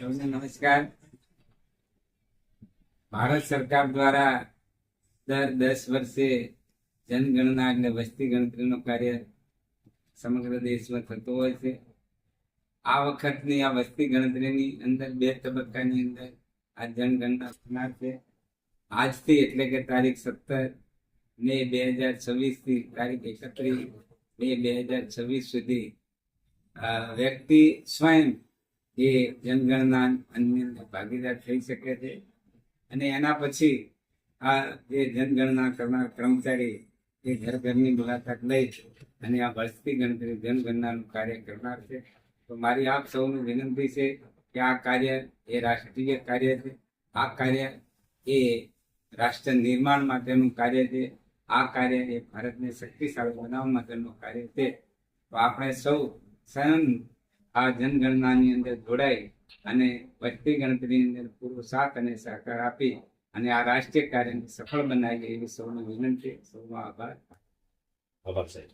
સૌને નમસ્કાર. ભારત સરકાર દ્વારા દર 10 વર્ષે જનગણના એટલે વસ્તી ગણતરીનું કાર્ય સમગ્ર દેશમાં થતું હોય છે. આ વખતની આ વસ્તી ગણતરીની અંદર 2 તબક્કાની અંદર આ જનગણના થનાર છે. આજથી એટલે કે તારીખ 17 મે 2026 થી તારીખ 31 મે 2026 સુધી વ્યક્તિ સ્વયં એ જનગણના અંદર ભાગીદાર થઈ શકે છે. અને એના પછી આ જે જનગણના કરનાર કર્મચારી એ ઘરની મુલાકાત લઈ અને આ વસ્તી ગણતરી જનગણનાનું કાર્ય કરનાર છે. તો મારી આપ સૌની વિનંતી છે કે આ કાર્ય એ રાષ્ટ્રીય કાર્ય છે. આ કાર્ય એ રાષ્ટ્ર નિર્માણ માટેનું કાર્ય છે. આ કાર્ય એ ભારતને શક્તિશાળી બનાવવા માટેનું કાર્ય છે. તો આપણે સૌ સ્વયં આ જનગણનાની અંદર જોડાઈ અને વસ્તી ગણતરીની અંદર પૂરો સાથ અને સહકાર આપી અને આ રાષ્ટ્રીય કાર્યને સફળ બનાવીએ એવી સૌને વિનંતી. સૌનો આભાર. આભાર સાહેબ.